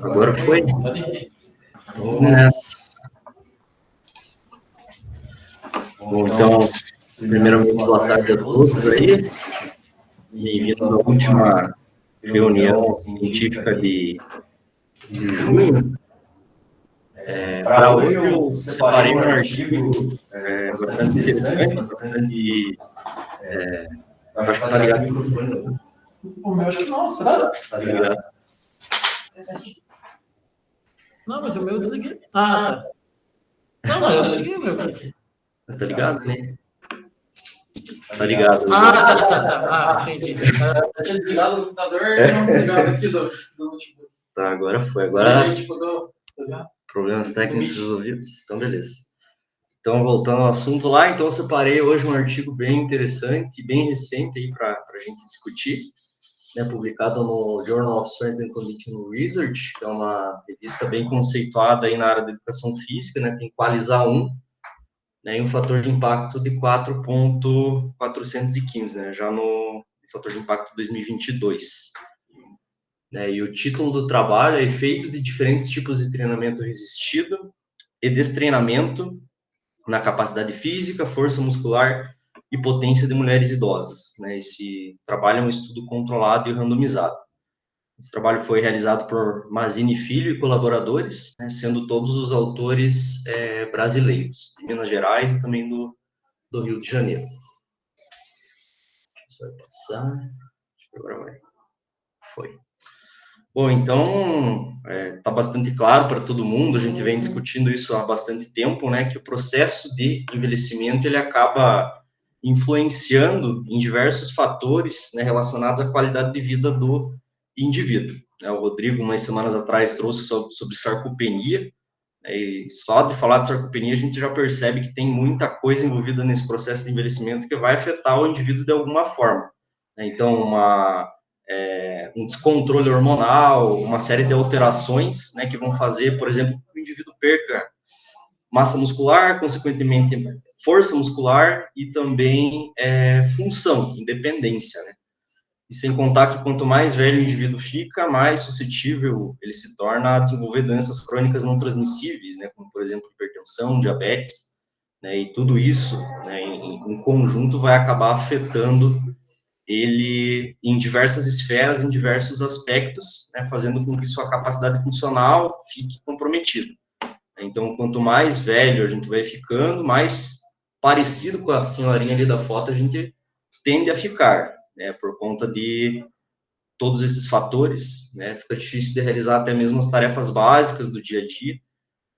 Agora foi. Bom, então, primeiramente, boa tarde a todos aí. Bem-vindos à última reunião científica de junho. Para hoje eu separei um artigo bastante interessante, bastante... acho que está ligado no microfone. O meu acho que não, será? Está ligado. Não, mas o meu eu desliguei. Ah, tá. Não, mas eu desliguei o meu aqui. Tá ligado, né? Tá ligado. Tá. Ah, entendi. Eu tinha desligado o computador e não desligado aqui do notebook. Tá, agora foi. Agora, tipo, problemas técnicos resolvidos. Então, beleza. Então, voltando ao assunto lá, então eu separei hoje um artigo bem interessante, bem recente aí para a gente discutir, né, publicado no Journal of Strength and Conditioning Research, que é uma revista bem conceituada aí na área da educação física, né, tem Qualizar 1, né, e um fator de impacto de 4.415, né, já no fator de impacto 2022. Né, e o título do trabalho é Efeitos de diferentes tipos de treinamento resistido e destreinamento na capacidade física, força muscular e potência de mulheres idosas. Né? Esse trabalho é um estudo controlado e randomizado. Esse trabalho foi realizado por Mazini Filho e colaboradores, né, sendo todos os autores brasileiros, de Minas Gerais e também do Rio de Janeiro. Deixa eu passar. Agora vai. Foi. Bom, então, está bastante claro para todo mundo, a gente vem discutindo isso há bastante tempo, né, que o processo de envelhecimento, ele acaba influenciando em diversos fatores, né, relacionados à qualidade de vida do indivíduo. O Rodrigo, umas semanas atrás, trouxe sobre sarcopenia, e só de falar de sarcopenia, a gente já percebe que tem muita coisa envolvida nesse processo de envelhecimento que vai afetar o indivíduo de alguma forma. Então, um descontrole hormonal, uma série de alterações, né, que vão fazer, por exemplo, que o indivíduo perca massa muscular, consequentemente força muscular e também função, independência, né? E sem contar que quanto mais velho o indivíduo fica, mais suscetível ele se torna a desenvolver doenças crônicas não transmissíveis, né, como, por exemplo, hipertensão, diabetes, né, e tudo isso, né, em conjunto vai acabar afetando ele em diversas esferas, em diversos aspectos, né, fazendo com que sua capacidade funcional fique comprometida. Então, quanto mais velho a gente vai ficando, mais parecido com a senhorinha ali da foto a gente tende a ficar, né, por conta de todos esses fatores, né, fica difícil de realizar até mesmo as tarefas básicas do dia a dia,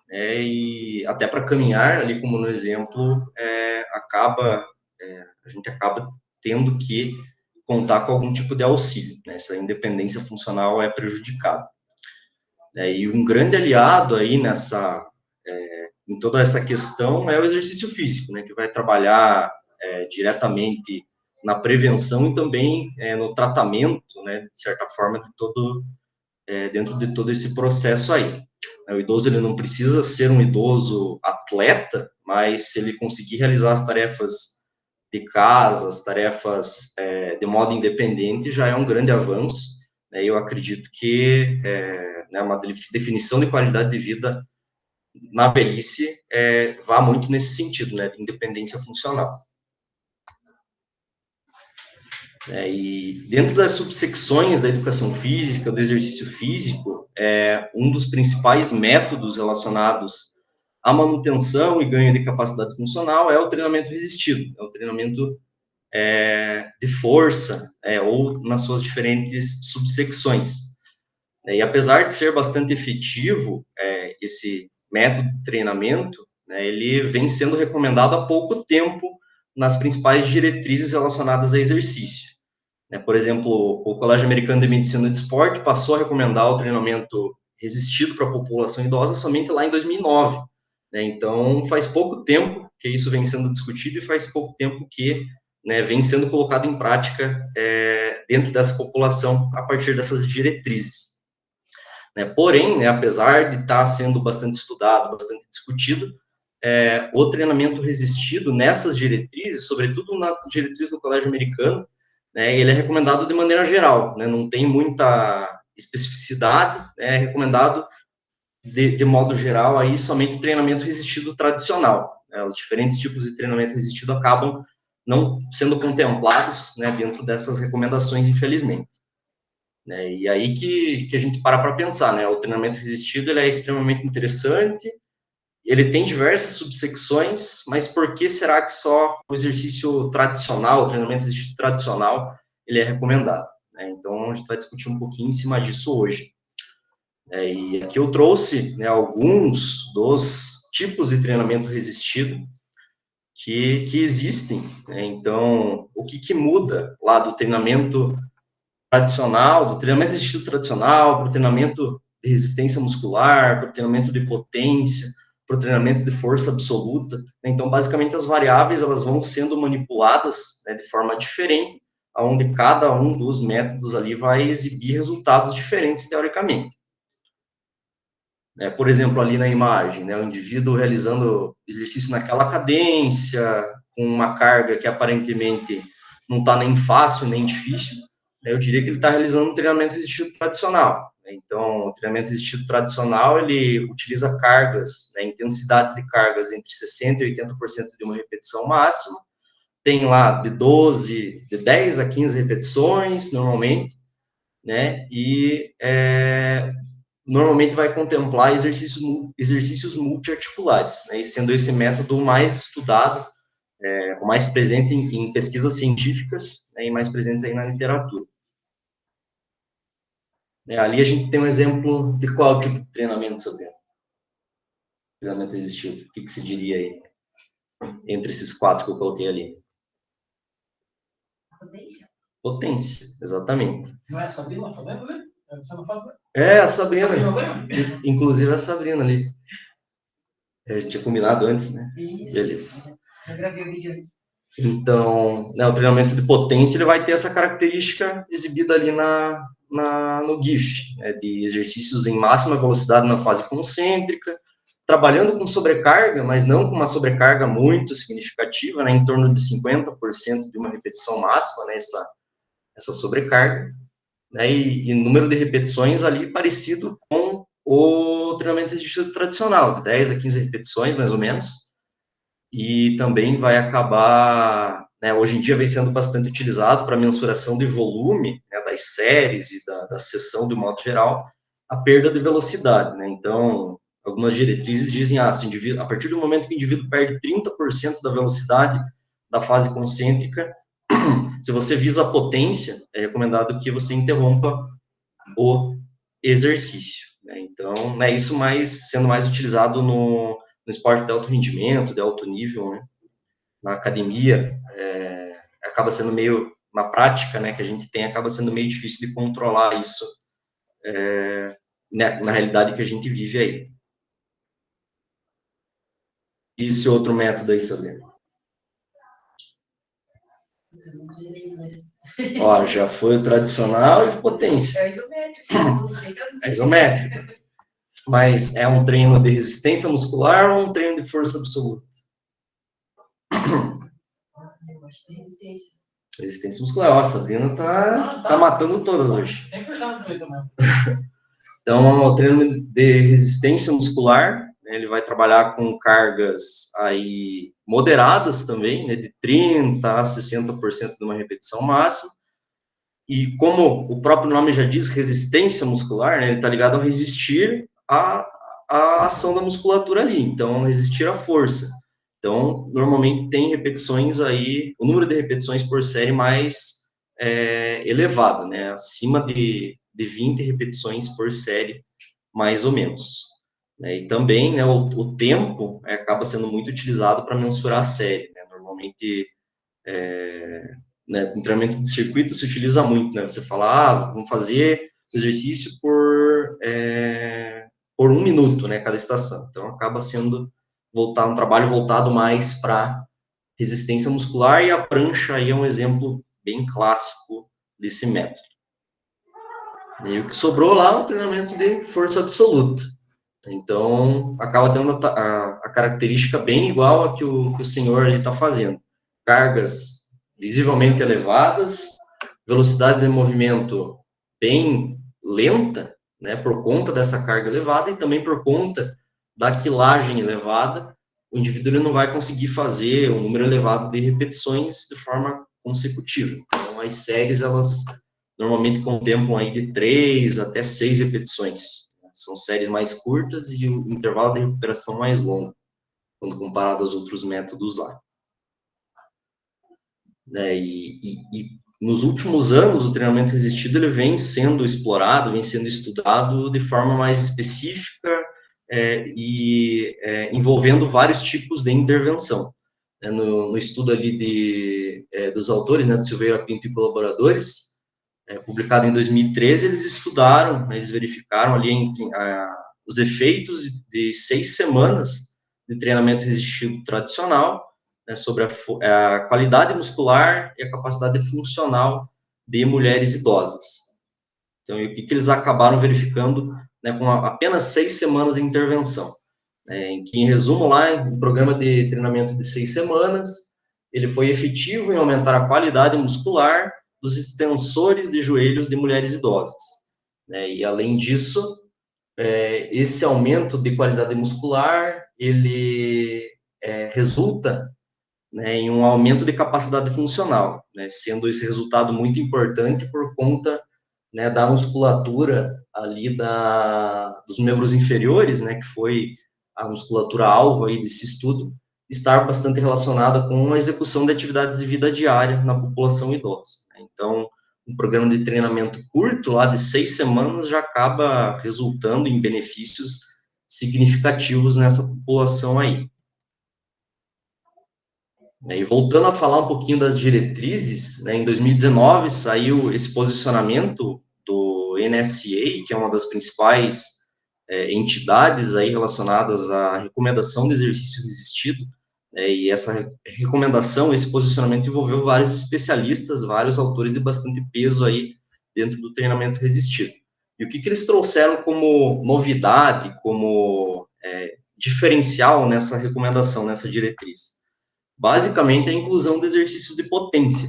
né, e até para caminhar, ali como no exemplo, a gente acaba tendo que contar com algum tipo de auxílio, né? Essa independência funcional é prejudicada. E um grande aliado aí em toda essa questão é o exercício físico, né? Que vai trabalhar diretamente na prevenção e também no tratamento, né? De certa forma, dentro de todo esse processo aí. O idoso, ele não precisa ser um idoso atleta, mas se ele conseguir realizar as tarefas de casa, as tarefas de modo independente, já é um grande avanço. Né? Eu acredito que uma definição de qualidade de vida na velhice vá muito nesse sentido, né, de independência funcional. E dentro das subsecções da educação física, do exercício físico, um dos principais métodos relacionados à manutenção e ganho de capacidade funcional é o treinamento resistido, é o treinamento de força, ou nas suas diferentes subsecções. E apesar de ser bastante efetivo, esse método de treinamento, né, ele vem sendo recomendado há pouco tempo nas principais diretrizes relacionadas a exercício. Por exemplo, o Colégio Americano de Medicina do Esporte passou a recomendar o treinamento resistido para a população idosa somente lá em 2009. Então, faz pouco tempo que isso vem sendo discutido e faz pouco tempo que vem sendo colocado em prática dentro dessa população a partir dessas diretrizes. Porém, apesar de estar sendo bastante estudado, bastante discutido, o treinamento resistido nessas diretrizes, sobretudo na diretriz do Colégio Americano, né, ele é recomendado de maneira geral, né, não tem muita especificidade, né, é recomendado de modo geral aí somente o treinamento resistido tradicional, né, os diferentes tipos de treinamento resistido acabam não sendo contemplados, né, dentro dessas recomendações, infelizmente. Né, e aí que a gente para pensar, né, o treinamento resistido ele é extremamente interessante, ele tem diversas subsecções, mas por que será que só o exercício tradicional, o treinamento resistido tradicional, ele é recomendado? Né? Então, a gente vai discutir um pouquinho em cima disso hoje. E aqui eu trouxe, né, alguns dos tipos de treinamento resistido que existem. Né? Então, o que muda lá do treinamento tradicional, do treinamento resistido tradicional, para o treinamento de resistência muscular, para o treinamento de potência, para o treinamento de força absoluta. Então, basicamente, as variáveis elas vão sendo manipuladas, né, de forma diferente, onde cada um dos métodos ali vai exibir resultados diferentes, teoricamente. Por exemplo, ali na imagem, né, o indivíduo realizando exercício naquela cadência, com uma carga que aparentemente não está nem fácil, nem difícil, eu diria que ele está realizando um treinamento resistido tradicional. Então, o treinamento resistido tradicional, ele utiliza cargas, né, intensidades de cargas entre 60% e 80% de uma repetição máxima, tem lá de 10 a 15 repetições, normalmente, né, e normalmente vai contemplar exercícios multiarticulares, né, e sendo esse método o mais estudado, o mais presente em pesquisas científicas, né, e mais presentes aí na literatura. Ali a gente tem um exemplo de qual tipo de treinamento, Sabrina? Treinamento resistido. O que se diria aí? Entre esses 4 que eu coloquei ali. Potência. Potência, exatamente. Não é a Sabrina fazendo, né? Você não faz, né? A Sabrina. Inclusive a Sabrina ali. A gente tinha combinado antes, né? Isso. Beleza. Eu gravei o vídeo antes. Então, né, o treinamento de potência ele vai ter essa característica exibida ali no GIF, né, de exercícios em máxima velocidade na fase concêntrica, trabalhando com sobrecarga, mas não com uma sobrecarga muito significativa, né, em torno de 50% de uma repetição máxima, né, essa sobrecarga, né, e número de repetições ali parecido com o treinamento resistido tradicional, de 10 a 15 repetições, mais ou menos, e também vai acabar, né, hoje em dia vem sendo bastante utilizado para mensuração de volume, né, das séries e da sessão de modo geral, a perda de velocidade, né, então, algumas diretrizes dizem, a partir do momento que o indivíduo perde 30% da velocidade da fase concêntrica, se você visa a potência, é recomendado que você interrompa o exercício, né, então, né, isso sendo mais utilizado no esporte de alto rendimento, de alto nível, né? Na academia, acaba sendo meio, na prática, né, que a gente tem, acaba sendo meio difícil de controlar isso, né, na realidade que a gente vive aí. E esse outro método aí, Sabrina? Ó, já foi o tradicional e potência. É isométrico. É isométrico. Mas é um treino de resistência muscular ou um treino de força absoluta? Eu acho que resistência. Resistência muscular. Ó, a Sabrina tá matando todas hoje. 100% do também. Então, o treino de resistência muscular, né, ele vai trabalhar com cargas aí moderadas também, né, de 30% a 60% de uma repetição máxima. E como o próprio nome já diz, resistência muscular, né, ele está ligado a resistir à ação da musculatura ali. Então, resistir à força. Então, normalmente tem repetições aí, o número de repetições por série mais elevado, né, acima de 20 repetições por série, mais ou menos. E também, né, o tempo acaba sendo muito utilizado para mensurar a série, né, normalmente, né, em treinamento de circuito se utiliza muito, né, você fala, vamos fazer exercício por 1 minuto, né, cada estação, então acaba sendo um trabalho voltado mais para resistência muscular, e a prancha aí é um exemplo bem clássico desse método. E o que sobrou lá é um treinamento de força absoluta. Então, acaba tendo a característica bem igual a que o senhor ali está fazendo. Cargas visivelmente elevadas, velocidade de movimento bem lenta, né, por conta dessa carga elevada e também por conta da quilagem elevada, o indivíduo ele não vai conseguir fazer um número elevado de repetições de forma consecutiva. Então, as séries, elas normalmente contemplam aí de 3 até 6 repetições. São séries mais curtas e o intervalo de recuperação mais longo, quando comparado aos outros métodos lá. Né, e nos últimos anos, o treinamento resistido ele vem sendo explorado, vem sendo estudado de forma mais específica envolvendo vários tipos de intervenção. No estudo ali dos autores, né, do Silveira Pinto e colaboradores, publicado em 2013, eles estudaram, eles verificaram ali os efeitos de 6 semanas de treinamento resistido tradicional, né, sobre a qualidade muscular e a capacidade funcional de mulheres idosas. Então, e o que eles acabaram verificando, né, com apenas 6 semanas de intervenção? Em que, em resumo, lá, um programa de treinamento de 6 semanas, ele foi efetivo em aumentar a qualidade muscular dos extensores de joelhos de mulheres idosas. E, além disso, esse aumento de qualidade muscular, ele resulta, né, em um aumento de capacidade funcional, né, sendo esse resultado muito importante por conta, né, da musculatura ali dos membros inferiores, né, que foi a musculatura alvo aí desse estudo, estar bastante relacionada com a execução de atividades de vida diária na população idosa. Então, um programa de treinamento curto, lá de 6 semanas, já acaba resultando em benefícios significativos nessa população aí. E voltando a falar um pouquinho das diretrizes, né, em 2019 saiu esse posicionamento do NSA, que é uma das principais entidades aí relacionadas à recomendação de exercício resistido, e essa recomendação, esse posicionamento envolveu vários especialistas, vários autores de bastante peso aí dentro do treinamento resistido. E o que eles trouxeram como novidade, como diferencial nessa recomendação, nessa diretriz? Basicamente, a inclusão de exercícios de potência,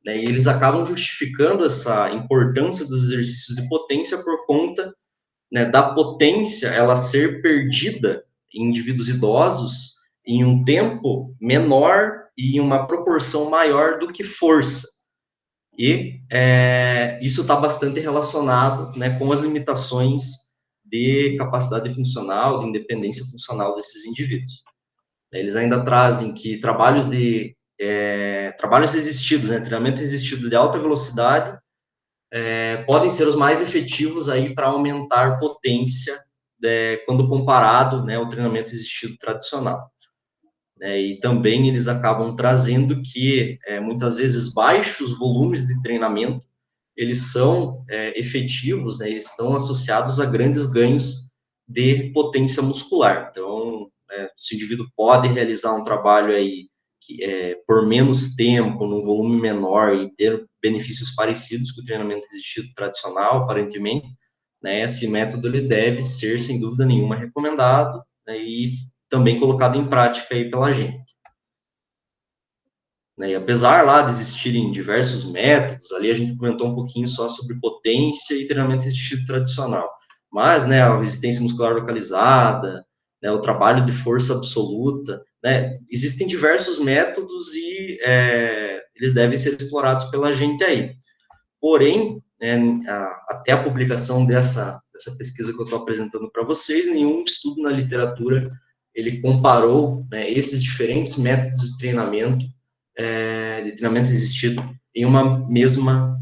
né? E eles acabam justificando essa importância dos exercícios de potência por conta, né, da potência ela ser perdida em indivíduos idosos em um tempo menor e em uma proporção maior do que força. E isso está bastante relacionado, né, com as limitações de capacidade funcional, de independência funcional desses indivíduos. Eles ainda trazem que trabalhos resistidos, né, treinamento resistido de alta velocidade, podem ser os mais efetivos aí para aumentar potência quando comparado, né, ao treinamento resistido tradicional. E também eles acabam trazendo que muitas vezes baixos volumes de treinamento eles são efetivos, né, eles estão associados a grandes ganhos de potência muscular. Então, se o indivíduo pode realizar um trabalho aí por menos tempo, num volume menor e ter benefícios parecidos com o treinamento resistido tradicional, aparentemente, né, esse método ele deve ser, sem dúvida nenhuma, recomendado, né, e também colocado em prática aí pela gente. E apesar lá de existirem diversos métodos, ali a gente comentou um pouquinho só sobre potência e treinamento resistido tradicional, mas, né, a resistência muscular localizada, né, o trabalho de força absoluta, né, existem diversos métodos e eles devem ser explorados pela gente aí. Porém, até a publicação dessa pesquisa que eu estou apresentando para vocês, nenhum estudo na literatura ele comparou, né, esses diferentes métodos de treinamento resistido em uma mesma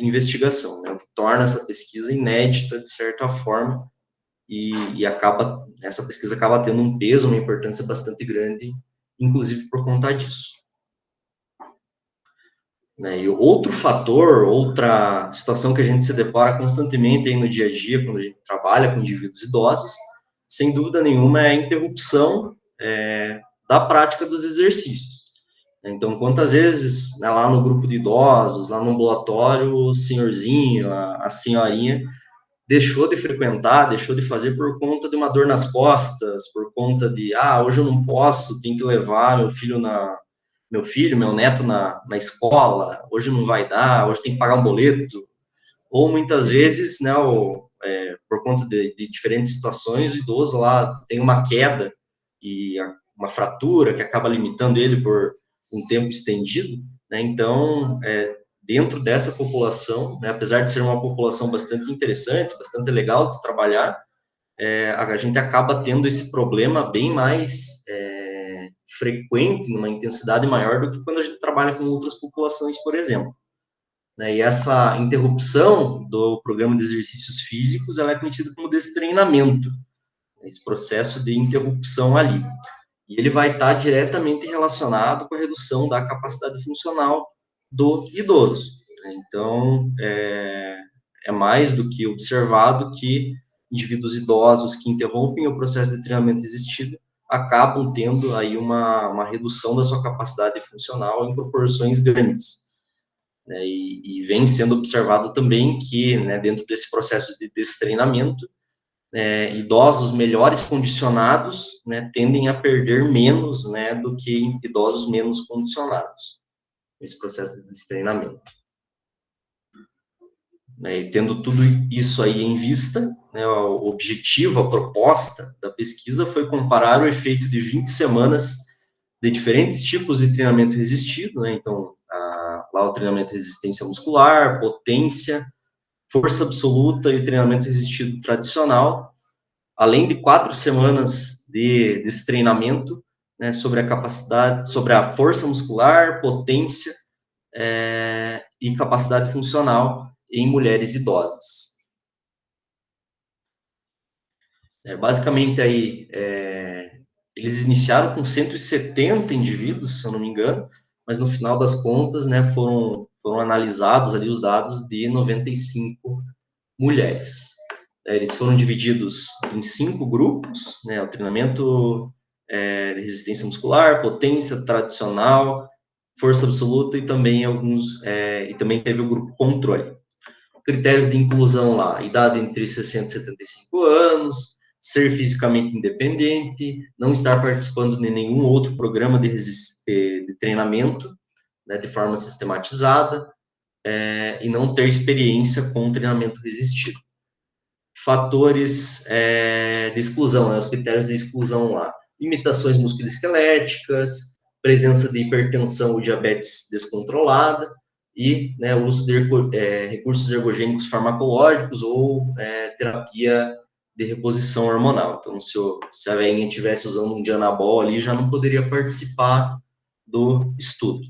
investigação, né, o que torna essa pesquisa inédita, de certa forma, e essa pesquisa acaba tendo um peso, uma importância bastante grande, inclusive por conta disso. E outro fator, outra situação que a gente se depara constantemente aí no dia a dia, quando a gente trabalha com indivíduos idosos, sem dúvida nenhuma, é a interrupção da prática dos exercícios. Então, quantas vezes, né, lá no grupo de idosos, lá no ambulatório, o senhorzinho, a senhorinha, deixou de frequentar, deixou de fazer por conta de uma dor nas costas, por conta de, hoje eu não posso, tenho que levar meu filho meu filho, meu neto na escola, hoje não vai dar, hoje tem que pagar um boleto, ou muitas vezes, né, por conta de diferentes situações, o idoso lá tem uma queda e uma fratura que acaba limitando ele por um tempo estendido, né, então, dentro dessa população, né, apesar de ser uma população bastante interessante, bastante legal de se trabalhar, a gente acaba tendo esse problema bem mais frequente, numa intensidade maior do que quando a gente trabalha com outras populações, por exemplo. Né? E essa interrupção do programa de exercícios físicos, ela é conhecida como destreinamento, esse processo de interrupção ali. E ele vai estar diretamente relacionado com a redução da capacidade funcional do idoso. Então, é mais do que observado que indivíduos idosos que interrompem o processo de treinamento resistido acabam tendo aí uma redução da sua capacidade funcional em proporções grandes. Né, e vem sendo observado também que, né, dentro desse processo de destreinamento, idosos melhores condicionados, né, tendem a perder menos, né, do que idosos menos condicionados, nesse processo de destreinamento. E tendo tudo isso aí em vista, né, o objetivo, a proposta da pesquisa foi comparar o efeito de 20 semanas de diferentes tipos de treinamento resistido, né, então, lá o treinamento de resistência muscular, potência, força absoluta e treinamento resistido tradicional, além de 4 semanas desse treinamento, né, sobre a capacidade, sobre a força muscular, potência e capacidade funcional em mulheres idosas. Basicamente, aí, eles iniciaram com 170 indivíduos, se eu não me engano, mas no final das contas, né, foram analisados ali os dados de 95 mulheres. Eles foram divididos em 5 grupos, né, o treinamento de resistência muscular, potência tradicional, força absoluta e também e também teve o grupo controle. Critérios de inclusão lá, idade entre 60 e 75 anos, ser fisicamente independente, não estar participando de nenhum outro programa de treinamento, né, de forma sistematizada, e não ter experiência com treinamento resistido. Fatores de exclusão, né, os critérios de exclusão lá, limitações musculoesqueléticas, presença de hipertensão ou diabetes descontrolada, e, né, o uso de recursos ergogênicos farmacológicos ou terapia de reposição hormonal. Então, se a velhinha estivesse usando um Dianabol ali, já não poderia participar do estudo.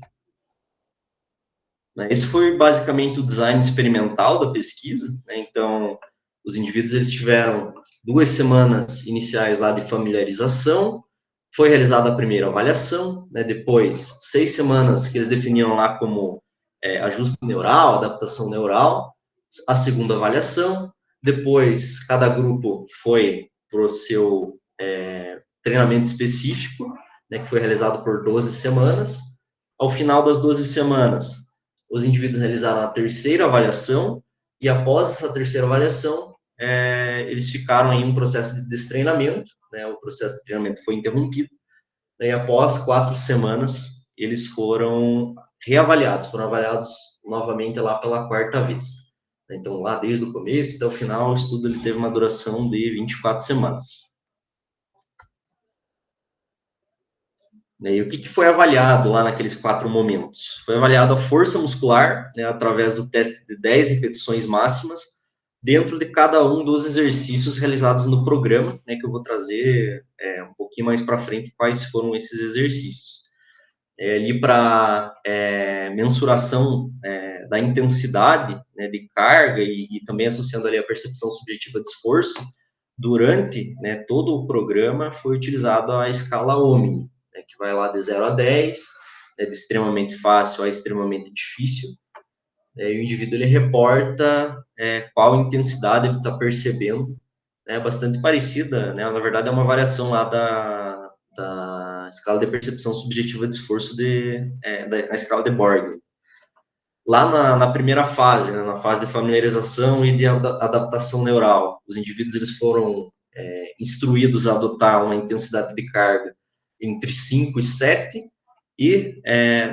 Esse foi basicamente o design experimental da pesquisa, né? Então, os indivíduos eles tiveram 2 semanas iniciais lá de familiarização, foi realizada a primeira avaliação, né? Depois 6 semanas que eles definiram lá como ajuste neural, adaptação neural, a segunda avaliação, depois cada grupo foi para o seu treinamento específico, né, que foi realizado por 12 semanas. Ao final das 12 semanas, os indivíduos realizaram a terceira avaliação, e após essa terceira avaliação, eles ficaram em um processo de destreinamento, né, o processo de treinamento foi interrompido, e após 4 semanas, eles foram reavaliados, foram avaliados novamente lá pela 4ª vez. Então, lá desde o começo até o final, o estudo ele teve uma duração de 24 semanas. E o que foi avaliado lá naqueles 4 momentos? Foi avaliado a força muscular, né, através do teste de 10 repetições máximas, dentro de cada um dos exercícios realizados no programa, né, que eu vou trazer um pouquinho mais para frente quais foram esses exercícios. Ali para mensuração da intensidade, né, de carga e também associando ali a percepção subjetiva de esforço, durante, né, todo o programa foi utilizada a escala Omni, né, que vai lá de 0 a 10, de extremamente fácil a extremamente difícil, e o indivíduo ele reporta qual intensidade ele está percebendo, né, bastante parecida, né, na verdade é uma variação lá da escala de percepção subjetiva de esforço da escala de Borg. Lá na primeira fase, né, na fase de familiarização e de adaptação neural, os indivíduos eles foram instruídos a adotar uma intensidade de carga entre 5 e 7, e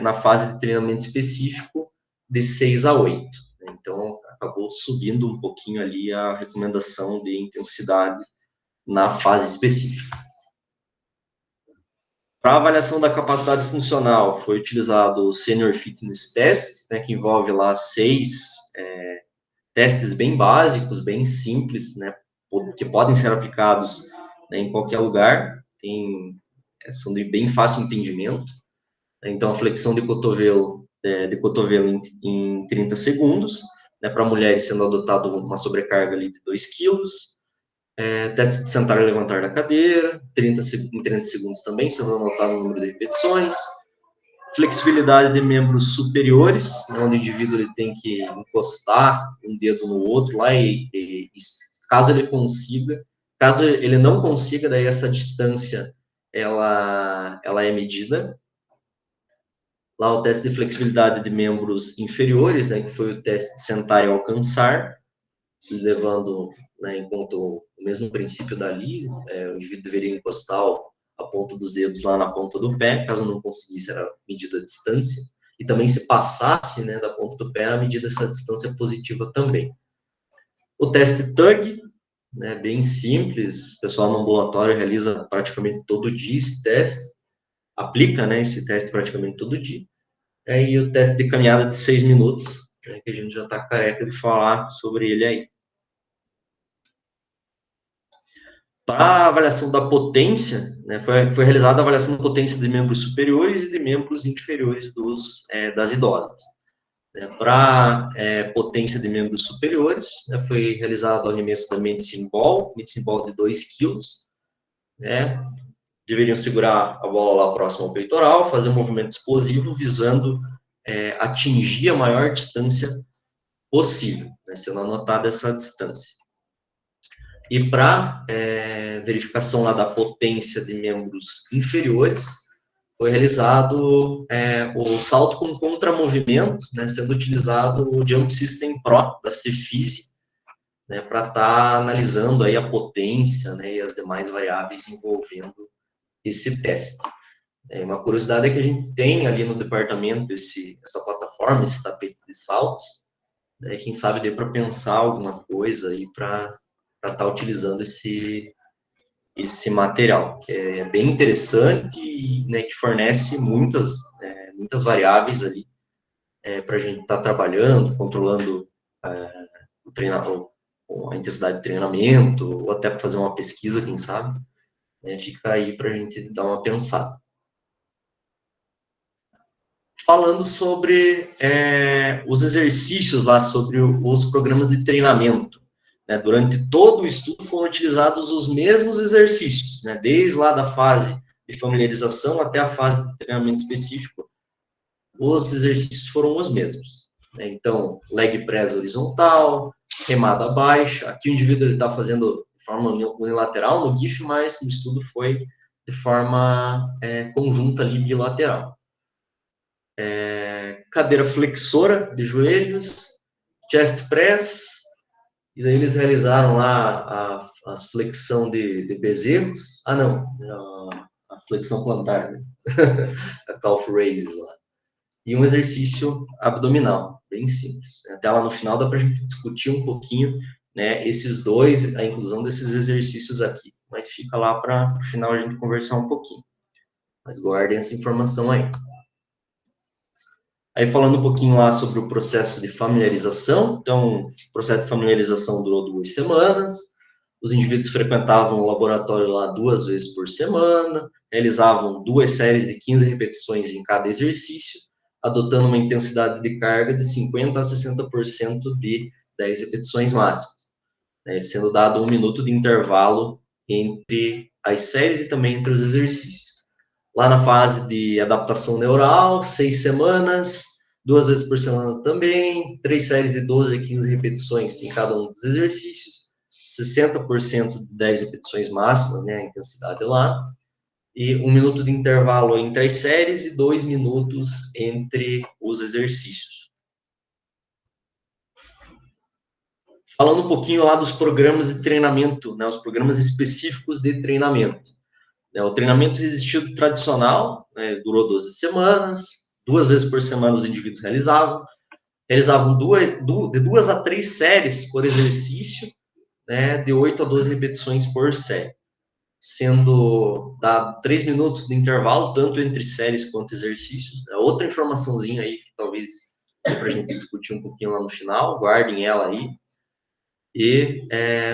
na fase de treinamento específico, de 6 a 8. Então, acabou subindo um pouquinho ali a recomendação de intensidade na fase específica. Para avaliação da capacidade funcional, foi utilizado o Senior Fitness Test, né, que envolve lá 6 testes bem básicos, bem simples, né, que podem ser aplicados, né, em qualquer lugar, são de bem fácil entendimento. Então, a flexão de cotovelo em 30 segundos, né, para mulheres sendo adotado uma sobrecarga ali de 2 quilos, teste de sentar e levantar da cadeira, em 30 segundos também, sendo anotado o número de repetições, flexibilidade de membros superiores, né, onde o indivíduo ele tem que encostar um dedo no outro lá e caso ele consiga, caso ele não consiga, daí essa distância ela é medida. Lá o teste de flexibilidade de membros inferiores, né, que foi o teste de sentar e alcançar, levando, né, em conta o mesmo princípio dali, o indivíduo deveria encostar a ponta dos dedos lá na ponta do pé, caso não conseguisse, era medida a distância, e também se passasse, né, da ponta do pé, a medida essa distância positiva também. O teste TUG, né, bem simples, o pessoal no ambulatório realiza praticamente todo dia esse teste, aplica, né, esse teste praticamente todo dia, e o teste de caminhada de 6 minutos, né, que a gente já está careca de falar sobre ele aí. Para a avaliação da potência, né, foi realizada a avaliação da potência de membros superiores e de membros inferiores das idosas. Para potência de membros superiores, né, foi realizado o arremesso da medicine ball de 2 quilos, né, deveriam segurar a bola lá próximo ao peitoral, fazer um movimento explosivo visando atingir a maior distância possível, né, sendo anotada essa distância. E para verificação lá da potência de membros inferiores, foi realizado o salto com contramovimento, né, sendo utilizado o Jump System Pro da Cefise, né, para estar analisando aí a potência, né, e as demais variáveis envolvendo esse teste. Uma curiosidade é que a gente tem ali no departamento essa plataforma, esse tapete de saltos, né, quem sabe dê para pensar alguma coisa aí para estar utilizando esse material, que é bem interessante e, né, que fornece muitas variáveis ali para a gente estar trabalhando, controlando o treinador, a intensidade de treinamento, ou até para fazer uma pesquisa, quem sabe, né, fica aí para a gente dar uma pensada. Falando sobre os exercícios lá, sobre os programas de treinamento. Né, durante todo o estudo foram utilizados os mesmos exercícios, né, desde lá da fase de familiarização até a fase de treinamento específico, os exercícios foram os mesmos. Né, então, leg press horizontal, remada baixa, aqui o indivíduo está fazendo de forma unilateral no GIF, mas no estudo foi de forma conjunta ali, bilateral. Cadeira flexora de joelhos, chest press, e daí eles realizaram lá a flexão de bezerros. Ah, não, a flexão plantar, né? A calf raises lá. E um exercício abdominal, bem simples. Até lá no final dá para a gente discutir um pouquinho, né, esses dois, a inclusão desses exercícios aqui. Mas fica lá para o final a gente conversar um pouquinho. Mas guardem essa informação aí. Aí falando um pouquinho lá sobre o processo de familiarização, então, o processo de familiarização durou 2 semanas, os indivíduos frequentavam o laboratório lá 2 vezes por semana, realizavam 2 séries de 15 repetições em cada exercício, adotando uma intensidade de carga de 50% a 60% de 10 repetições máximas, né, sendo dado 1 minuto de intervalo entre as séries e também entre os exercícios. Lá na fase de adaptação neural, 6 semanas, 2 vezes por semana também, 3 séries de 12 a 15 repetições em cada um dos exercícios, 60% de 10 repetições máximas, né, a intensidade lá, e 1 minuto de intervalo entre as séries e 2 minutos entre os exercícios. Falando um pouquinho lá dos programas de treinamento, né, os programas específicos de treinamento. O treinamento resistido tradicional, né, durou 12 semanas, 2 vezes por semana os indivíduos realizavam de 2 a 3 séries por exercício, né, de 8 a 12 repetições por série, sendo dado 3 minutos de intervalo, tanto entre séries quanto exercícios. Outra informaçãozinha aí que talvez dê para a gente discutir um pouquinho lá no final, guardem ela aí. E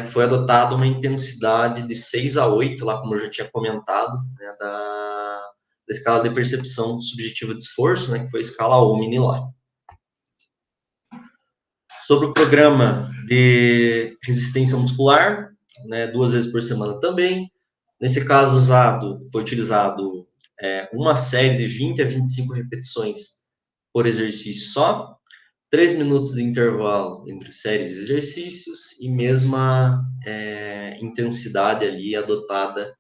foi adotada uma intensidade de 6 a 8, lá como eu já tinha comentado, né, da escala de percepção subjetiva de esforço, né, que foi a escala Omni lá. Sobre o programa de resistência muscular, né, 2 vezes por semana também. Nesse caso, foi utilizado uma série de 20 a 25 repetições por exercício só, 3 minutos de intervalo entre séries e exercícios e mesma intensidade ali adotada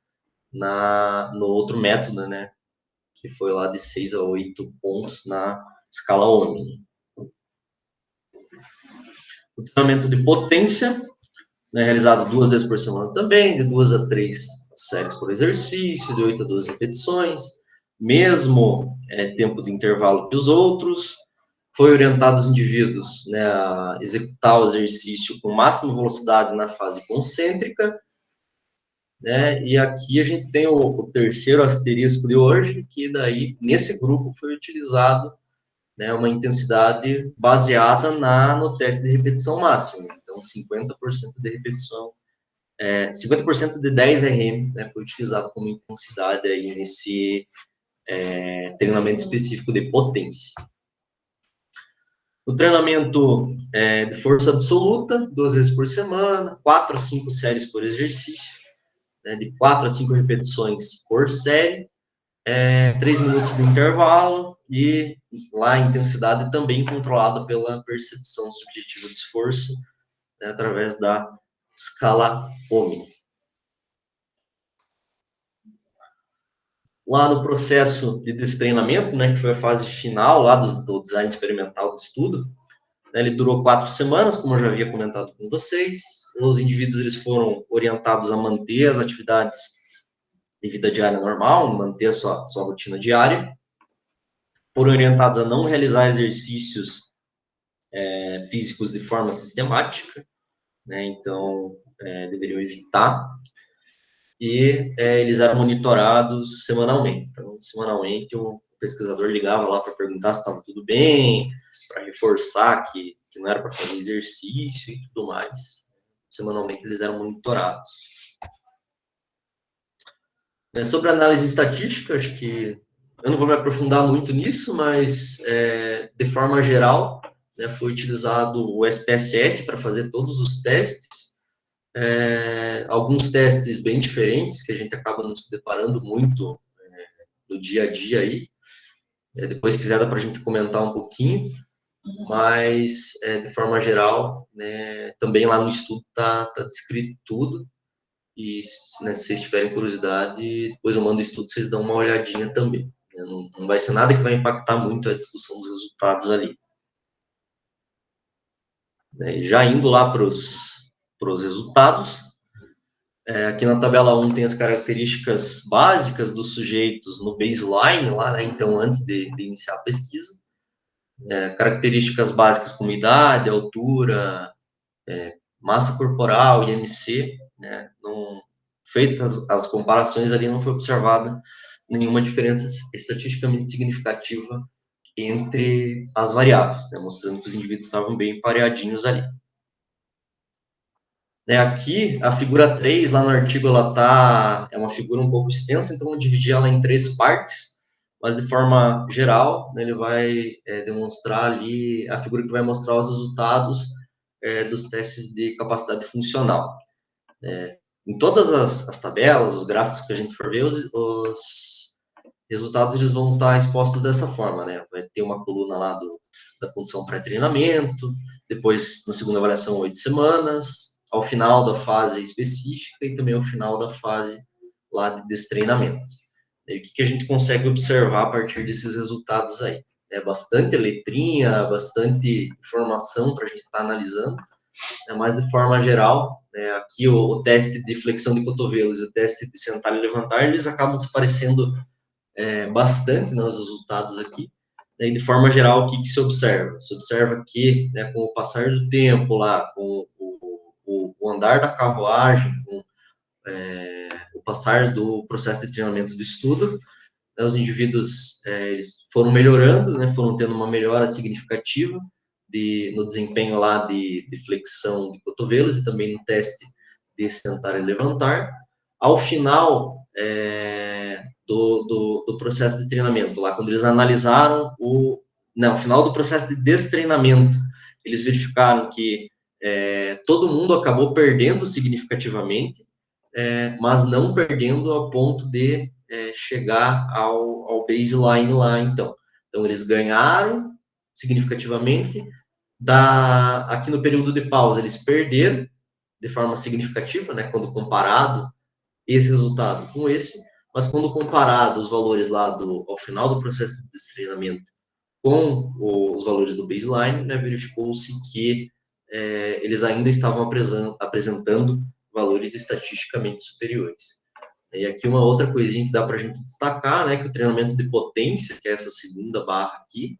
no outro método, né, que foi lá de 6 a 8 pontos na escala Omni. O treinamento de potência, né, realizado 2 vezes por semana também, de 2 a 3 séries por exercício, de 8 a 12 repetições, mesmo tempo de intervalo que os outros. Foi orientado os indivíduos, né, a executar o exercício com máxima velocidade na fase concêntrica, né, e aqui a gente tem o terceiro asterisco de hoje, que daí, nesse grupo, foi utilizado, né, uma intensidade baseada no teste de repetição máxima. Então, 50% de repetição, 50% de 10 RM, né, foi utilizado como intensidade aí nesse treinamento específico de potência. O treinamento de força absoluta, 2 vezes por semana, 4 a 5 séries por exercício, né, de 4 a 5 repetições por série, 3 minutos de intervalo e lá a intensidade também controlada pela percepção subjetiva de esforço, né, através da escala Omni. Lá no processo de destreinamento, né, que foi a fase final lá do design experimental do estudo, ele durou 4 semanas, como eu já havia comentado com vocês. Os indivíduos eles foram orientados a manter as atividades de vida diária normal, manter a sua rotina diária. Foram orientados a não realizar exercícios físicos de forma sistemática, né? Então, deveriam evitar. E eles eram monitorados semanalmente. Então, semanalmente, o pesquisador ligava lá para perguntar se estava tudo bem, para reforçar que não era para fazer exercício e tudo mais. Semanalmente, eles eram monitorados. Sobre análise estatística, acho que eu não vou me aprofundar muito nisso, mas, de forma geral, né, foi utilizado o SPSS para fazer todos os testes. Alguns testes bem diferentes, que a gente acaba nos deparando muito no dia a dia aí. Depois, se quiser, dá para a gente comentar um pouquinho, mas, de forma geral, né, também lá no estudo está descrito tudo, e né, se vocês tiverem curiosidade, depois eu mando o estudo, vocês dão uma olhadinha também. Não vai ser nada que vai impactar muito a discussão dos resultados ali. Já indo lá para os resultados, aqui na tabela 1 tem as características básicas dos sujeitos no baseline, lá, né, então antes de iniciar a pesquisa. Características básicas como idade, altura, massa corporal, IMC, né, feitas as comparações ali, não foi observada nenhuma diferença estatisticamente significativa entre as variáveis, né, mostrando que os indivíduos estavam bem pareadinhos ali. Aqui, a figura 3, lá no artigo, é uma figura um pouco extensa, então eu dividi ela em 3 partes, mas de forma geral, né, ele vai demonstrar ali a figura que vai mostrar os resultados dos testes de capacidade funcional. Em todas as tabelas, os gráficos que a gente for ver, os resultados eles vão estar expostos dessa forma, né? Vai ter uma coluna lá da condição pré-treinamento, depois, na segunda avaliação, 8 semanas, ao final da fase específica e também ao final da fase lá de destreinamento. E o que a gente consegue observar a partir desses resultados aí? Bastante letrinha, bastante informação para a gente estar analisando, mas de forma geral, aqui o teste de flexão de cotovelos e o teste de sentar e levantar, eles acabam se parecendo bastante, né, os resultados aqui. E de forma geral, o que se observa? Se observa que, né, com o passar do tempo lá, com o andar da carruagem, com o passar do processo de treinamento do estudo, né, os indivíduos eles foram melhorando, né, foram tendo uma melhora significativa no desempenho lá de flexão de cotovelos e também no teste de sentar e levantar. Ao final do processo de treinamento, lá quando eles analisaram no final do processo de destreinamento, eles verificaram que todo mundo acabou perdendo significativamente, mas não perdendo a ponto de chegar ao baseline lá, então. Então, eles ganharam significativamente, aqui no período de pausa, eles perderam de forma significativa, né, quando comparado esse resultado com esse, mas quando comparado os valores lá ao final do processo de treinamento com os valores do baseline, né, verificou-se que eles ainda estavam apresentando valores estatisticamente superiores. E aqui uma outra coisinha que dá para a gente destacar, né, que o treinamento de potência, que é essa segunda barra aqui,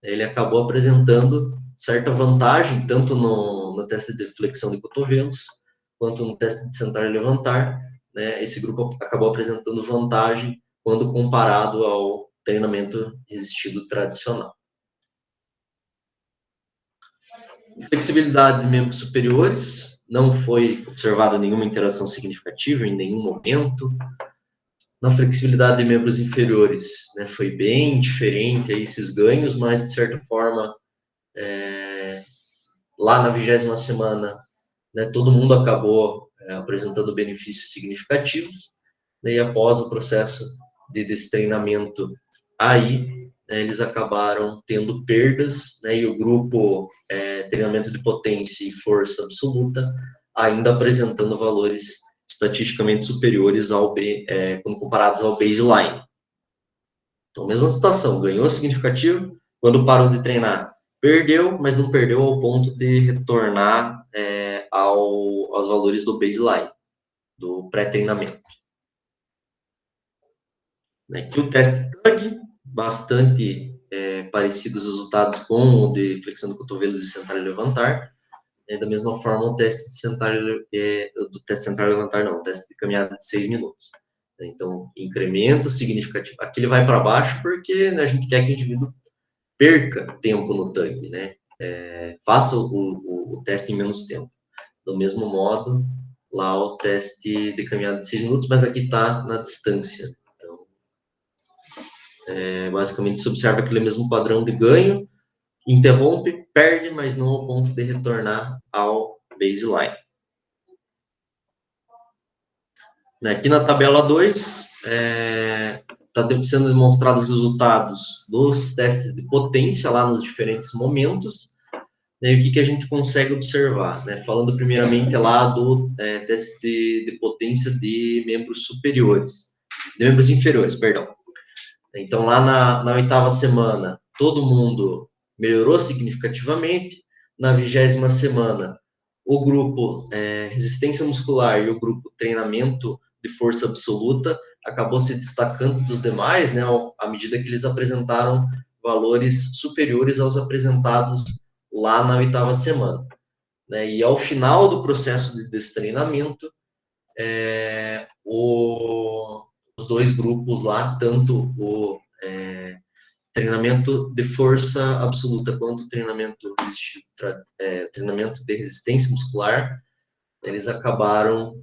ele acabou apresentando certa vantagem, tanto no teste de flexão de cotovelos, quanto no teste de sentar e levantar, né, esse grupo acabou apresentando vantagem quando comparado ao treinamento resistido tradicional. Flexibilidade de membros superiores, não foi observada nenhuma interação significativa em nenhum momento. Na flexibilidade de membros inferiores, né, foi bem diferente aí esses ganhos, mas de certa forma, lá na 20ª semana, né, todo mundo acabou apresentando benefícios significativos, né, e após o processo de destreinamento aí, eles acabaram tendo perdas, né, e o grupo treinamento de potência e força absoluta ainda apresentando valores estatisticamente superiores quando comparados ao baseline. Então, mesma situação, ganhou significativo, quando parou de treinar, perdeu, mas não perdeu ao ponto de retornar aos valores do baseline, do pré-treinamento. Aqui o teste TUG, bastante parecidos os resultados com o de flexão de cotovelos e sentar e levantar. Da mesma forma, o teste de sentar e levantar não, o teste de caminhada de 6 minutos. Então, incremento significativo. Aqui ele vai para baixo porque, né, a gente quer que o indivíduo perca tempo no TUG, né? Faça o teste em menos tempo. Do mesmo modo, lá o teste de caminhada de 6 minutos, mas aqui está na distância. Basicamente, se observa aquele mesmo padrão de ganho, interrompe, perde, mas não ao ponto de retornar ao baseline. Aqui na tabela 2, está sendo demonstrados os resultados dos testes de potência lá nos diferentes momentos. E o que a gente consegue observar? Né? Falando primeiramente lá do teste de potência de membros superiores, de membros inferiores, perdão. Então, lá na 8ª semana, todo mundo melhorou significativamente. Na 20ª semana, o grupo resistência muscular e o grupo treinamento de força absoluta acabou se destacando dos demais, né, à medida que eles apresentaram valores superiores aos apresentados lá na 8ª semana. Né? E ao final do processo de destreinamento, os dois grupos lá, tanto o treinamento de força absoluta quanto o treinamento de resistência muscular, eles acabaram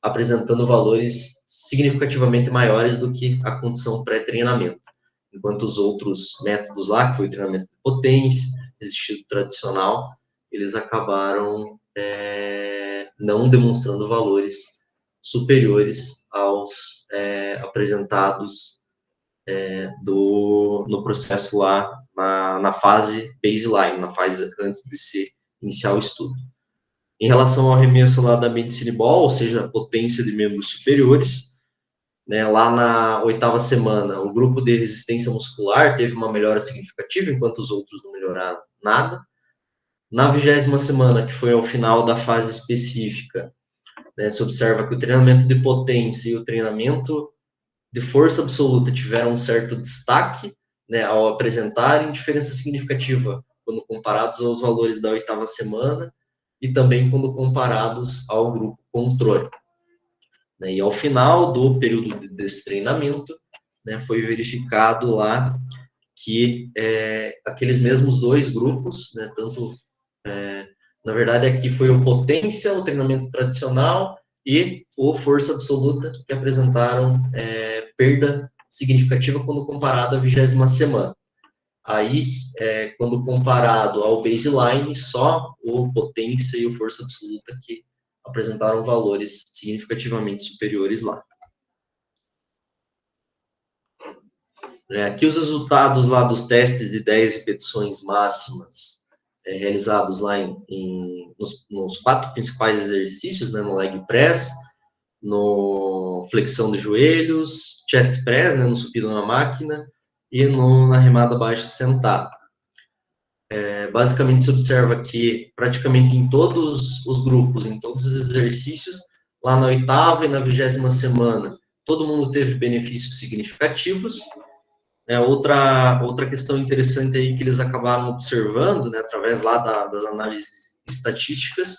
apresentando valores significativamente maiores do que a condição pré-treinamento, enquanto os outros métodos lá, que foi o treinamento de potência, resistido tradicional, eles acabaram não demonstrando valores superiores aos apresentados no processo lá, na fase baseline, na fase antes de se iniciar o estudo. Em relação ao arremesso lá da Medicine Ball, ou seja, a potência de membros superiores, né, lá na 8ª semana, o grupo de resistência muscular teve uma melhora significativa, enquanto os outros não melhoraram nada. Na 20ª semana, que foi ao final da fase específica, né, se observa que o treinamento de potência e o treinamento de força absoluta tiveram um certo destaque, né, ao apresentarem diferença significativa quando comparados aos valores da 8ª semana e também quando comparados ao grupo controle. Né, e ao final do período desse treinamento, né, foi verificado lá que aqueles mesmos dois grupos, né, tanto, na verdade, aqui foi o potência, o treinamento tradicional, e o força absoluta, que apresentaram perda significativa quando comparado à 20ª semana. Aí, quando comparado ao baseline, só o potência e o força absoluta que apresentaram valores significativamente superiores lá. Aqui os resultados lá dos testes de 10 repetições máximas realizados lá nos 4 principais exercícios, né, no leg press, no flexão de joelhos, chest press, né, no supino na máquina, e na remada baixa sentada. Basicamente se observa que praticamente em todos os grupos, em todos os exercícios, lá na 8ª e na 20ª semana, todo mundo teve benefícios significativos. Outra questão interessante aí que eles acabaram observando, né, através lá das análises estatísticas,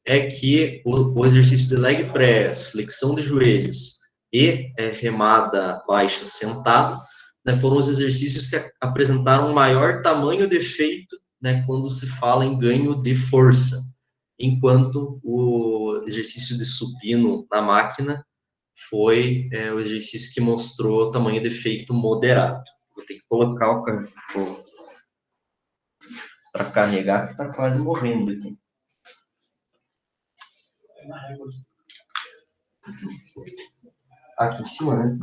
é que o exercício de leg press, flexão de joelhos e remada baixa sentada, né, foram os exercícios que apresentaram maior tamanho de efeito, né, quando se fala em ganho de força, enquanto o exercício de supino na máquina foi o exercício que mostrou tamanho de efeito moderado. Vou ter que colocar o para carregar, que está quase morrendo aqui. Aqui em cima, né?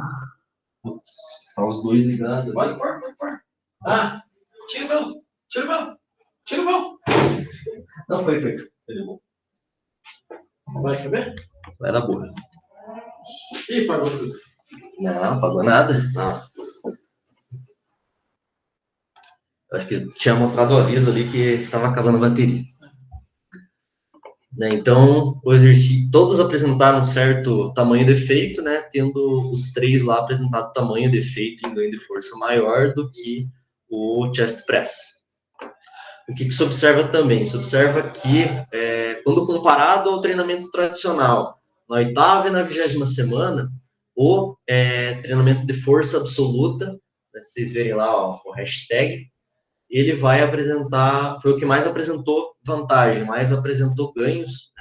Putz, tá os dois ligados. Pode pôr. Ah, tira o meu. Não, foi. Foi bom. Vai caber? Vai dar boa. Ih, pagou tudo. Não pagou nada. Não. Eu acho que tinha mostrado o aviso ali que estava acabando a bateria. Né, então, o exercício, todos apresentaram certo tamanho de efeito, né, tendo os 3 lá apresentado tamanho de efeito em ganho de força maior do que o chest press. O que se observa também? Se observa que, quando comparado ao treinamento tradicional, na 8ª e na 20ª semana, o treinamento de força absoluta, né, se vocês verem lá o hashtag, ele vai apresentar, foi o que mais apresentou vantagem, mais apresentou ganhos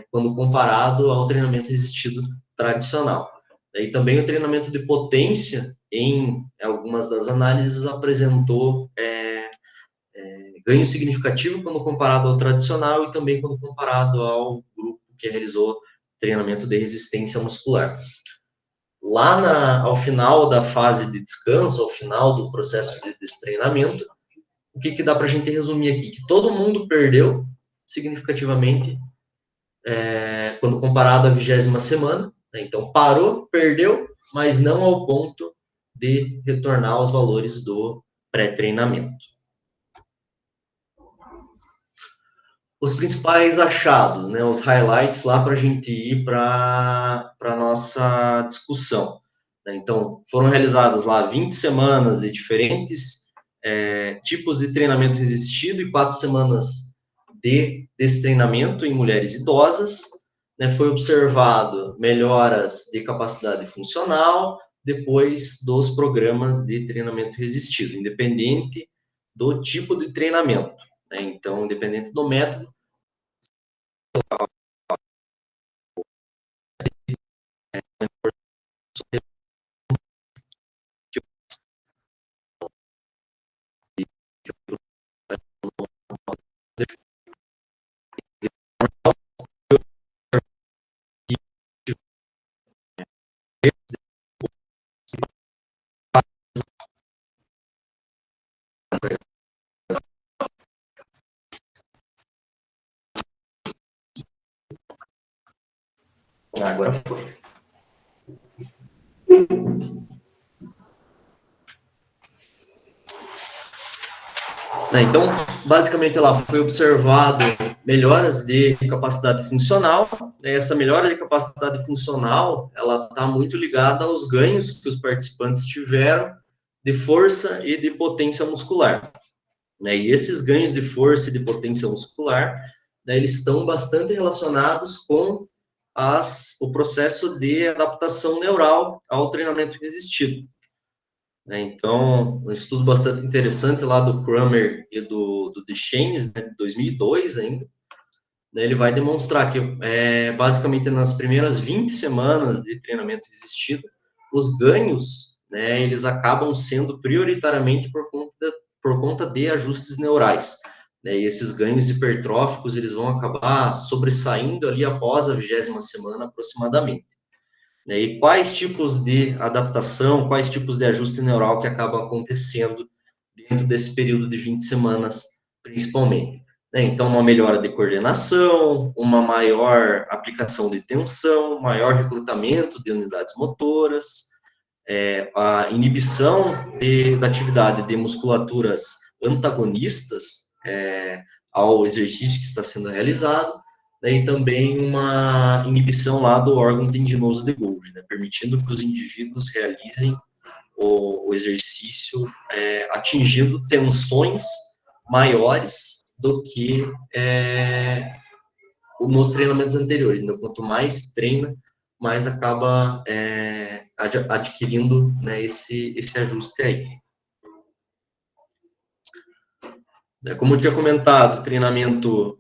quando comparado ao treinamento resistido tradicional. E também o treinamento de potência, em algumas das análises, apresentou ganho significativo quando comparado ao tradicional e também quando comparado ao grupo que realizou treinamento de resistência muscular. Lá ao final da fase de descanso, ao final do processo de destreinamento, o que dá para a gente resumir aqui? Que todo mundo perdeu significativamente quando comparado à 20ª semana. Né? Então, parou, perdeu, mas não ao ponto de retornar aos valores do pré-treinamento. Os principais achados, né, os highlights lá para a gente ir para a nossa discussão. Né? Então, foram realizadas lá 20 semanas de diferentes tipos de treinamento resistido e 4 semanas desse treinamento em mulheres idosas. Né? Foi observado melhoras de capacidade funcional depois dos programas de treinamento resistido, independente do tipo de treinamento. Né? Então, independente do método, agora foi. Então, basicamente, lá foi observado melhoras de capacidade funcional. Essa melhora de capacidade funcional, ela está muito ligada aos ganhos que os participantes tiveram de força e de potência muscular. E esses ganhos de força e de potência muscular, eles estão bastante relacionados com o processo de adaptação neural ao treinamento resistido. Então, um estudo bastante interessante lá do Kramer e do Deschenes, de 2002 ainda, ele vai demonstrar que, basicamente, nas primeiras 20 semanas de treinamento resistido, os ganhos, eles acabam sendo prioritariamente por conta de ajustes neurais. E esses ganhos hipertróficos, eles vão acabar sobressaindo ali após a 20ª semana, aproximadamente. E quais tipos de adaptação, quais tipos de ajuste neural que acabam acontecendo dentro desse período de 20 semanas, principalmente. Então, uma melhora de coordenação, uma maior aplicação de tensão, maior recrutamento de unidades motoras, a inibição da atividade de musculaturas antagonistas ao exercício que está sendo realizado, e também uma inibição lá do órgão tendinoso de Golgi, permitindo que os indivíduos realizem o exercício atingindo tensões maiores do que nos treinamentos anteriores. Então, quanto mais treina, mais acaba adquirindo esse ajuste aí. Como eu tinha comentado, o treinamento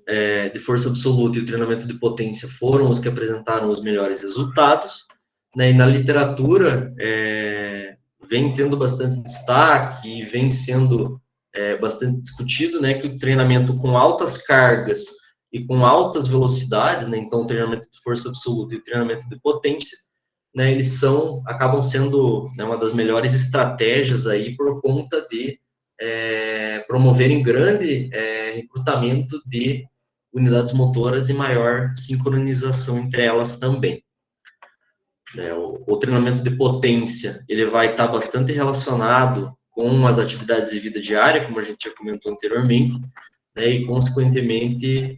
de força absoluta e o treinamento de potência foram os que apresentaram os melhores resultados, e na literatura vem tendo bastante destaque e vem sendo bastante discutido, que o treinamento com altas cargas e com altas velocidades, então o treinamento de força absoluta e o treinamento de potência, eles acabam sendo uma das melhores estratégias aí por conta de promoverem grande recrutamento de unidades motoras e maior sincronização entre elas também. O treinamento de potência, ele vai estar bastante relacionado com as atividades de vida diária, como a gente já comentou anteriormente, e, consequentemente,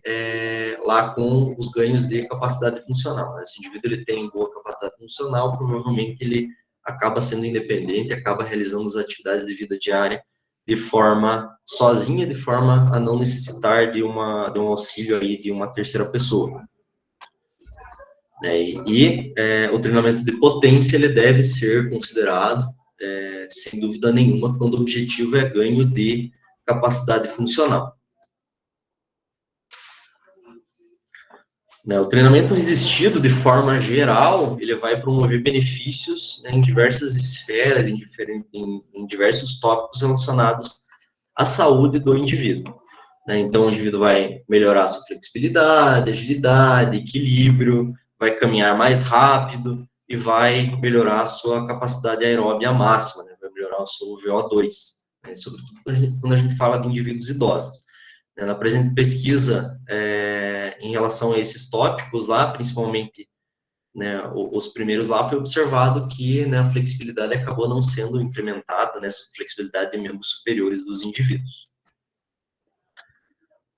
lá com os ganhos de capacidade funcional. Se o indivíduo ele tem boa capacidade funcional, provavelmente ele acaba sendo independente, acaba realizando as atividades de vida diária de forma sozinha, de forma a não necessitar de um auxílio aí de uma terceira pessoa. O treinamento de potência, ele deve ser considerado, sem dúvida nenhuma, quando o objetivo é ganho de capacidade funcional. O treinamento resistido, de forma geral, ele vai promover benefícios em diversas esferas, em diversos tópicos relacionados à saúde do indivíduo. Então, o indivíduo vai melhorar sua flexibilidade, agilidade, equilíbrio, vai caminhar mais rápido e vai melhorar a sua capacidade aeróbia máxima, vai melhorar o seu VO2, sobretudo quando a gente fala de indivíduos idosos. Na presente pesquisa, em relação a esses tópicos lá, principalmente os primeiros lá, foi observado que a flexibilidade acabou não sendo incrementada, essa flexibilidade de membros superiores dos indivíduos.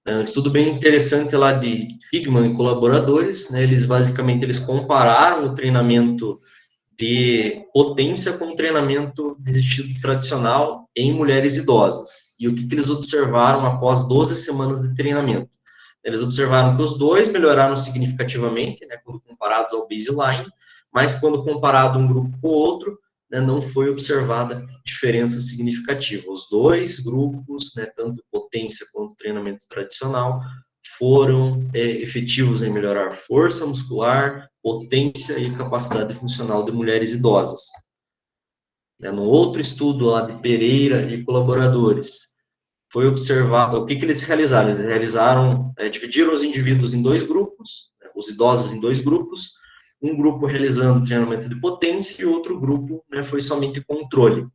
Um estudo bem interessante lá de Higman e colaboradores, eles basicamente compararam o treinamento de potência com o treinamento resistido tradicional em mulheres idosas. E o que eles observaram após 12 semanas de treinamento? Eles observaram que os dois melhoraram significativamente, quando comparados ao baseline, mas quando comparado um grupo com o outro, não foi observada diferença significativa. Os dois grupos, tanto potência quanto treinamento tradicional, foram efetivos em melhorar força muscular, potência e capacidade funcional de mulheres idosas. No outro estudo lá de Pereira e colaboradores, foi observado, o que eles realizaram? Eles dividiram os indivíduos em dois grupos, os idosos em dois grupos, um grupo realizando treinamento de potência e outro grupo foi somente controle.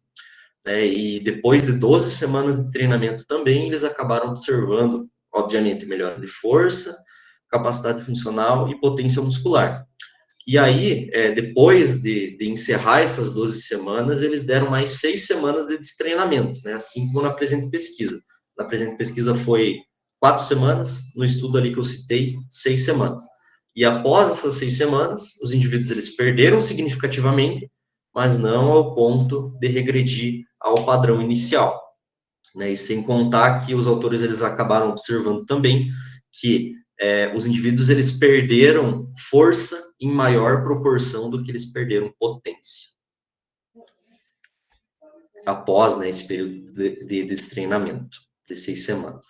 E depois de 12 semanas de treinamento também, eles acabaram observando, obviamente, melhora de força, capacidade funcional e potência muscular. E aí, depois de encerrar essas 12 semanas, eles deram mais 6 semanas de destreinamento, assim como na presente pesquisa. na presente pesquisa foi 4 semanas, no estudo ali que eu citei, 6 semanas. E após essas 6 semanas, os indivíduos eles perderam significativamente, mas não ao ponto de regredir ao padrão inicial. Né? E sem contar que os autores eles acabaram observando também que os indivíduos eles perderam força em maior proporção do que eles perderam potência. Após, né, esse período desse treinamento, de 6 semanas.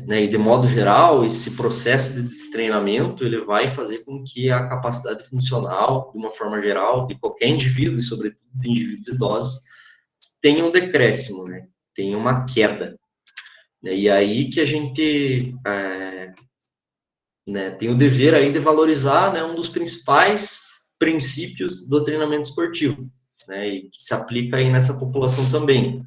Né, e de modo geral, esse processo de destreinamento, ele vai fazer com que a capacidade funcional, de uma forma geral, de qualquer indivíduo, e sobretudo de indivíduos idosos, tenha um decréscimo, né, tenha uma queda. E aí que a gente né, tem o dever aí de valorizar, né, um dos principais princípios do treinamento esportivo, né, e que se aplica aí nessa população também,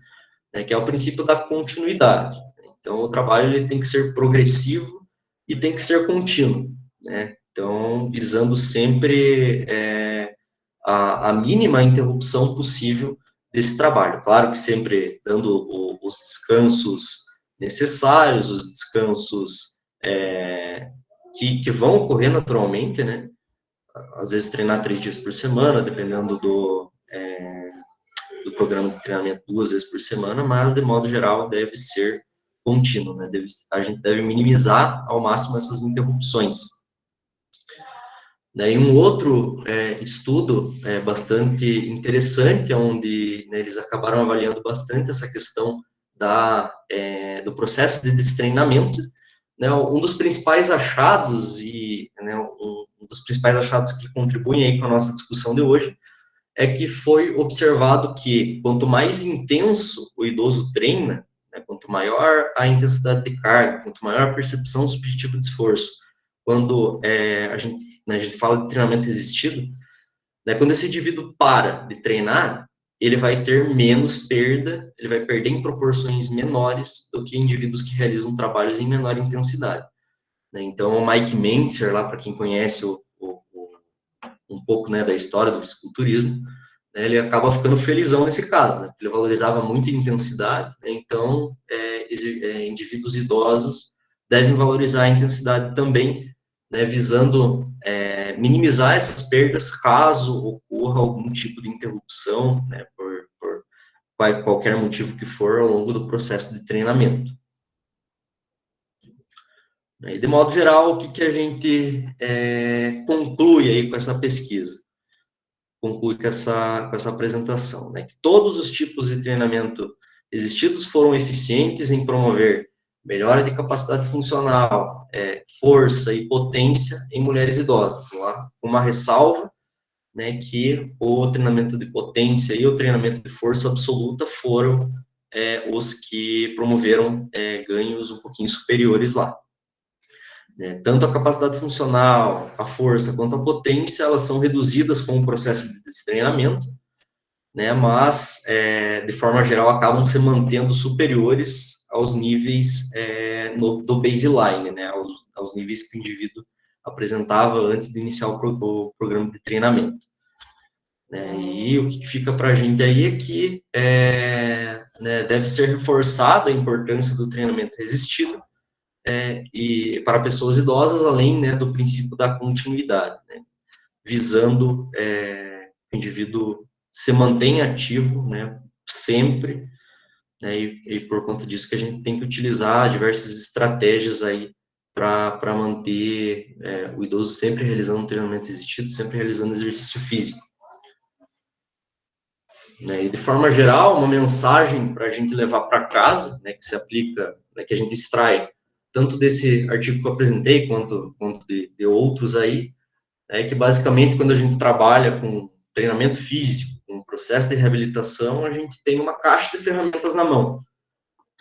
né, que é o princípio da continuidade. Então, o trabalho ele tem que ser progressivo e tem que ser contínuo, né? Então, visando sempre a mínima interrupção possível desse trabalho. Claro que sempre dando os descansos necessários, os descansos que vão ocorrer naturalmente, né? Às vezes treinar 3 dias por semana, dependendo do programa de treinamento 2 vezes por semana, mas de modo geral deve ser contínuo, né? A gente deve minimizar ao máximo essas interrupções. E um outro estudo bastante interessante, onde né, eles acabaram avaliando bastante essa questão do processo de destreinamento, né, um dos principais achados né, um dos principais achados que contribuem aí com a nossa discussão de hoje é que foi observado que quanto mais intenso o idoso treina, né, quanto maior a intensidade de carga, quanto maior a percepção subjetiva de esforço, quando a gente fala de treinamento resistido, né, quando esse indivíduo para de treinar, ele vai ter menos perda, ele vai perder em proporções menores do que indivíduos que realizam trabalhos em menor intensidade. Né? Então, o Mike Mentzer, lá para quem conhece um pouco né, da história do fisiculturismo, né, ele acaba ficando felizão nesse caso, né, porque ele valorizava muito a intensidade, né, então indivíduos idosos devem valorizar a intensidade também, né, visando minimizar essas perdas caso ocorra algum tipo de interrupção, né, por qualquer motivo que for ao longo do processo de treinamento. E, de modo geral, o que a gente conclui aí com essa pesquisa? Conclui com essa apresentação, né? Que todos os tipos de treinamento existidos foram eficientes em promover melhora de capacidade funcional, força e potência em mulheres idosas, lá, uma ressalva, né, que o treinamento de potência e o treinamento de força absoluta foram os que promoveram ganhos um pouquinho superiores lá. Tanto a capacidade funcional, a força, quanto a potência, elas são reduzidas com o processo de destreinamento, né, mas, de forma geral, acabam se mantendo superiores aos níveis do baseline, né, aos níveis que o indivíduo apresentava antes de iniciar o programa de treinamento. E o que fica para a gente aí é que né, deve ser reforçada a importância do treinamento resistido, e para pessoas idosas, além né, do princípio da continuidade, né, visando que o indivíduo se mantenha ativo, né, sempre, né, e por conta disso que a gente tem que utilizar diversas estratégias aí para manter o idoso sempre realizando treinamento resistido, sempre realizando exercício físico. Né, e de forma geral, uma mensagem para a gente levar para casa, né, que se aplica, né, que a gente extrai tanto desse artigo que eu apresentei, quanto de outros aí, é que basicamente quando a gente trabalha com treinamento físico, com processo de reabilitação, a gente tem uma caixa de ferramentas na mão.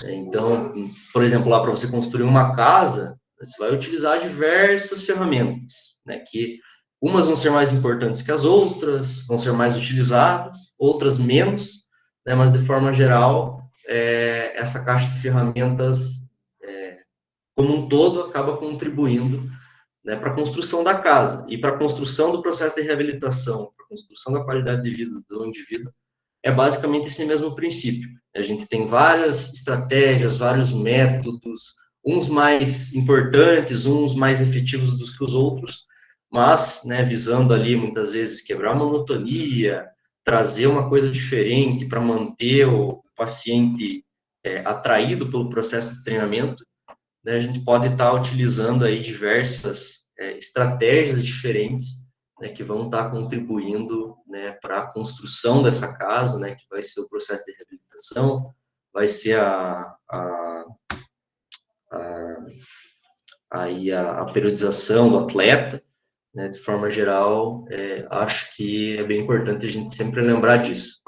Então, por exemplo, lá para você construir uma casa, você vai utilizar diversas ferramentas, né, que umas vão ser mais importantes que as outras, vão ser mais utilizadas, outras menos, né, mas de forma geral, essa caixa de ferramentas como um todo, acaba contribuindo né, para a construção da casa e para a construção do processo de reabilitação, para a construção da qualidade de vida do indivíduo, é basicamente esse mesmo princípio. A gente tem várias estratégias, vários métodos, uns mais importantes, uns mais efetivos do que os outros, mas, né, visando ali, muitas vezes, quebrar a monotonia, trazer uma coisa diferente para manter o paciente atraído pelo processo de treinamento, né, a gente pode estar utilizando aí diversas estratégias diferentes, né, que vão estar contribuindo, né, para a construção dessa casa, né, que vai ser o processo de reabilitação, vai ser a periodização do atleta, né, de forma geral. Acho que é bem importante a gente sempre lembrar disso,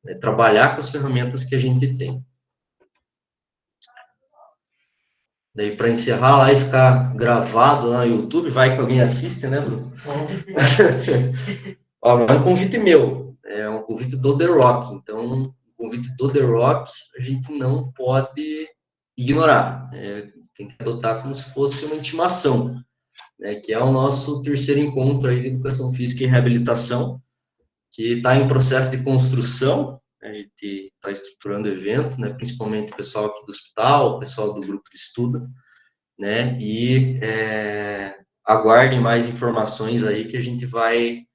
né, trabalhar com as ferramentas que a gente tem. Daí, para encerrar lá e ficar gravado lá no YouTube, vai que alguém assiste, né, Bruno? Ó, não é um convite meu, é um convite do The Rock. Então, um convite do The Rock a gente não pode ignorar. Tem que adotar como se fosse uma intimação, né, que é o nosso terceiro encontro aí de educação física e reabilitação, que está em processo de construção. A gente está estruturando o evento, né, principalmente o pessoal aqui do hospital, o pessoal do grupo de estudo, né, e aguardem mais informações aí que a gente vai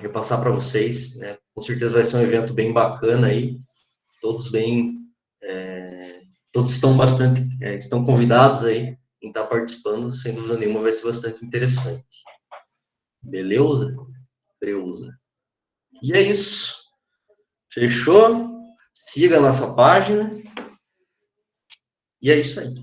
repassar para vocês, né. Com certeza vai ser um evento bem bacana aí, todos estão convidados aí em estar participando, sem dúvida nenhuma vai ser bastante interessante. Beleza? Beleza. E é isso. Fechou? Siga a nossa página. E é isso aí.